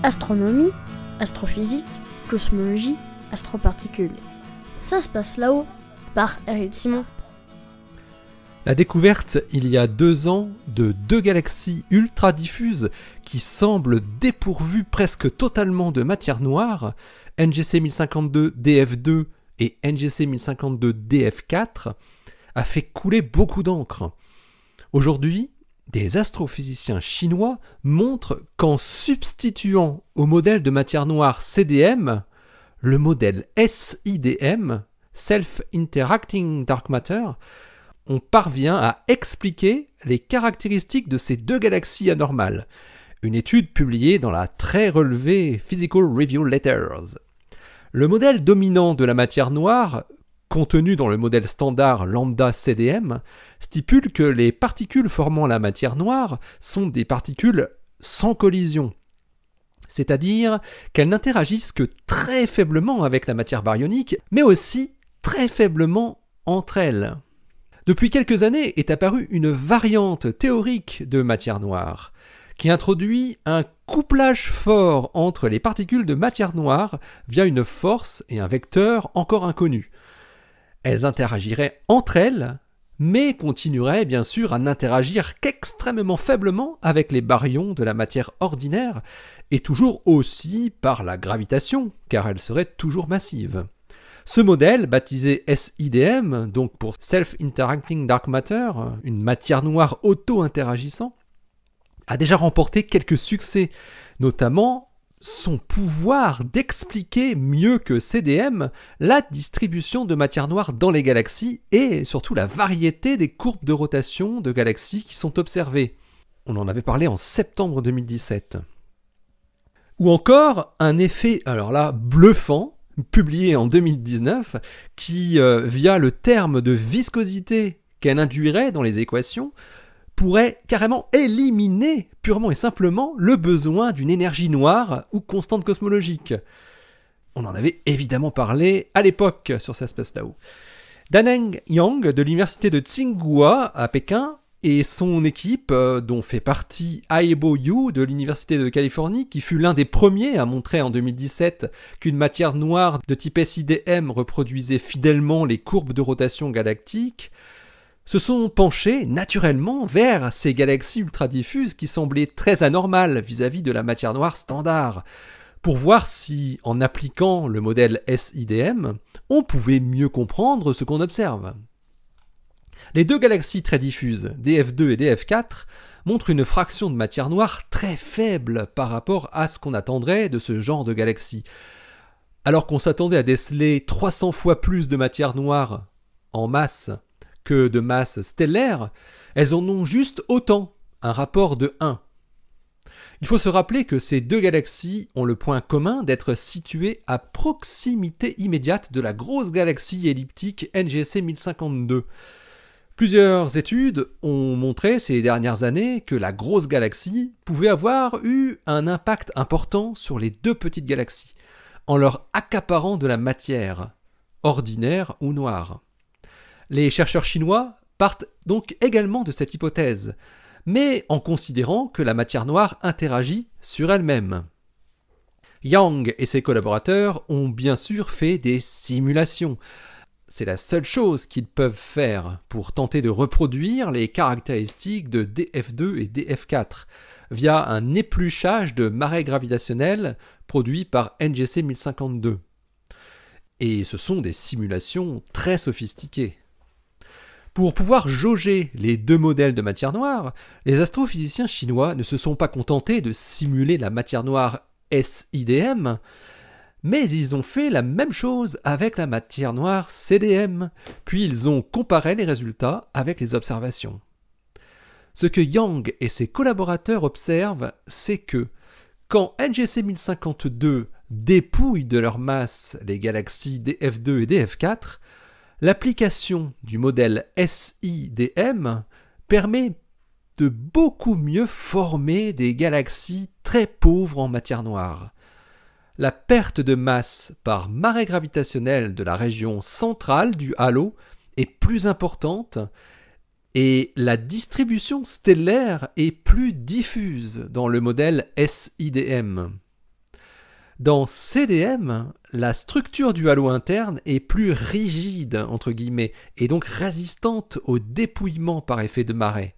Astronomie, astrophysique, cosmologie, astroparticules. Ça se passe là-haut, par Eric Simon. La découverte, il y a 2 ans, de 2 galaxies ultra diffuses qui semblent dépourvues presque totalement de matière noire, NGC 1052 DF2 et NGC 1052 DF4, a fait couler beaucoup d'encre. Aujourd'hui, des astrophysiciens chinois montrent qu'en substituant au modèle de matière noire CDM, le modèle SIDM, Self-Interacting Dark Matter, on parvient à expliquer les caractéristiques de ces 2 galaxies anormales. Une étude publiée dans la très relevée Physical Review Letters. Le modèle dominant de la matière noire, contenu dans le modèle standard lambda CDM, stipule que les particules formant la matière noire sont des particules sans collision. C'est-à-dire qu'elles n'interagissent que très faiblement avec la matière baryonique, mais aussi très faiblement entre elles. Depuis quelques années est apparue une variante théorique de matière noire, qui introduit un couplage fort entre les particules de matière noire via une force et un vecteur encore inconnus. Elles interagiraient entre elles, mais continueraient bien sûr à n'interagir qu'extrêmement faiblement avec les baryons de la matière ordinaire, et toujours aussi par la gravitation, car elles seraient toujours massives. Ce modèle, baptisé SIDM, donc pour Self-Interacting Dark Matter, une matière noire auto-interagissant, a déjà remporté quelques succès, notamment son pouvoir d'expliquer mieux que CDM la distribution de matière noire dans les galaxies et surtout la variété des courbes de rotation de galaxies qui sont observées. On en avait parlé en septembre 2017. Ou encore un effet, alors là, bluffant, publié en 2019, qui, via le terme de viscosité qu'elle induirait dans les équations, pourrait carrément éliminer purement et simplement le besoin d'une énergie noire ou constante cosmologique. On en avait évidemment parlé à l'époque sur cet espace-là-haut. Daneng Yang de l'université de Tsinghua à Pékin et son équipe, dont fait partie Aebo Yu de l'université de Californie, qui fut l'un des premiers à montrer en 2017 qu'une matière noire de type SIDM reproduisait fidèlement les courbes de rotation galactiques, se sont penchés naturellement vers ces galaxies ultra-diffuses qui semblaient très anormales vis-à-vis de la matière noire standard, pour voir si, en appliquant le modèle SIDM, on pouvait mieux comprendre ce qu'on observe. Les 2 galaxies très diffuses, DF2 et DF4, montrent une fraction de matière noire très faible par rapport à ce qu'on attendrait de ce genre de galaxies. Alors qu'on s'attendait à déceler 300 fois plus de matière noire en masse que de masse stellaire, elles en ont juste autant, un rapport de 1. Il faut se rappeler que ces 2 galaxies ont le point commun d'être situées à proximité immédiate de la grosse galaxie elliptique NGC 1052. Plusieurs études ont montré ces dernières années que la grosse galaxie pouvait avoir eu un impact important sur les 2 petites galaxies, en leur accaparant de la matière, ordinaire ou noire. Les chercheurs chinois partent donc également de cette hypothèse, mais en considérant que la matière noire interagit sur elle-même. Yang et ses collaborateurs ont bien sûr fait des simulations. C'est la seule chose qu'ils peuvent faire pour tenter de reproduire les caractéristiques de DF2 et DF4 via un épluchage de marées gravitationnelles produit par NGC 1052. Et ce sont des simulations très sophistiquées. Pour pouvoir jauger les 2 modèles de matière noire, les astrophysiciens chinois ne se sont pas contentés de simuler la matière noire SIDM, mais ils ont fait la même chose avec la matière noire CDM, puis ils ont comparé les résultats avec les observations. Ce que Yang et ses collaborateurs observent, c'est que quand NGC 1052 dépouille de leur masse les galaxies DF2 et DF4, l'application du modèle SIDM permet de beaucoup mieux former des galaxies très pauvres en matière noire. La perte de masse par marée gravitationnelle de la région centrale du halo est plus importante et la distribution stellaire est plus diffuse dans le modèle SIDM. Dans CDM, la structure du halo interne est plus rigide, entre guillemets, et donc résistante au dépouillement par effet de marée.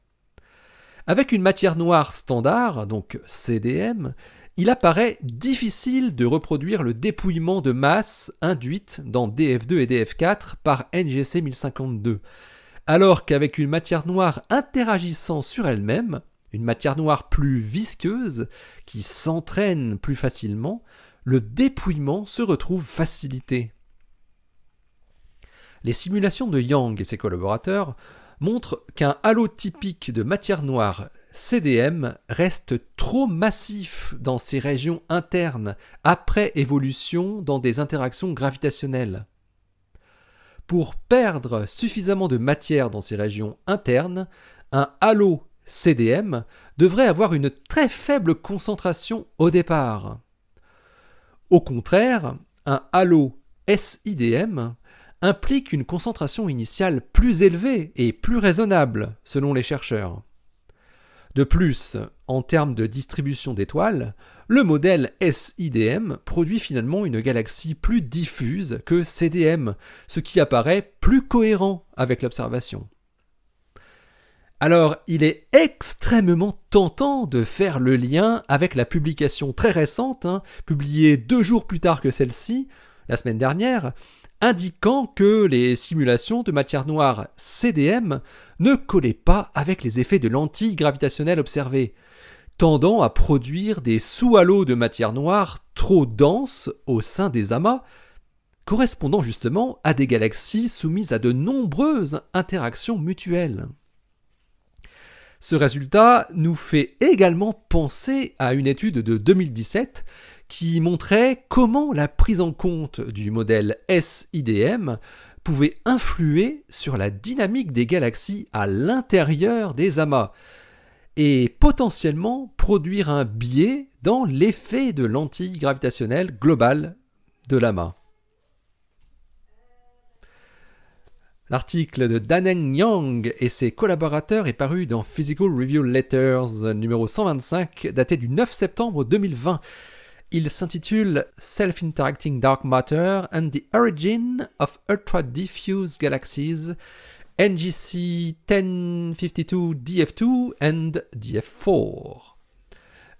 Avec une matière noire standard, donc CDM, il apparaît difficile de reproduire le dépouillement de masse induite dans DF2 et DF4 par NGC 1052, alors qu'avec une matière noire interagissant sur elle-même, une matière noire plus visqueuse, qui s'entraîne plus facilement, le dépouillement se retrouve facilité. Les simulations de Yang et ses collaborateurs montrent qu'un halo typique de matière noire CDM reste trop massif dans ses régions internes après évolution dans des interactions gravitationnelles. Pour perdre suffisamment de matière dans ces régions internes, un halo CDM devrait avoir une très faible concentration au départ. Au contraire, un halo SIDM implique une concentration initiale plus élevée et plus raisonnable, selon les chercheurs. De plus, en termes de distribution d'étoiles, le modèle SIDM produit finalement une galaxie plus diffuse que CDM, ce qui apparaît plus cohérent avec l'observation. Alors, il est extrêmement tentant de faire le lien avec la publication très récente, publiée 2 jours plus tard que celle-ci, la semaine dernière, indiquant que les simulations de matière noire CDM ne collaient pas avec les effets de lentilles gravitationnelles observés, tendant à produire des sous-halos de matière noire trop denses au sein des amas, correspondant justement à des galaxies soumises à de nombreuses interactions mutuelles. Ce résultat nous fait également penser à une étude de 2017 qui montrait comment la prise en compte du modèle SIDM pouvait influer sur la dynamique des galaxies à l'intérieur des amas et potentiellement produire un biais dans l'effet de lentille gravitationnelle globale de l'amas. L'article de Daneng Yang et ses collaborateurs est paru dans Physical Review Letters numéro 125, daté du 9 septembre 2020. Il s'intitule Self-Interacting Dark Matter and the Origin of Ultra-Diffuse Galaxies, NGC 1052 DF2 and DF4.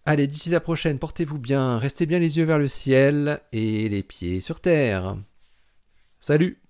Allez, d'ici la prochaine, portez-vous bien, restez bien les yeux vers le ciel et les pieds sur terre. Salut!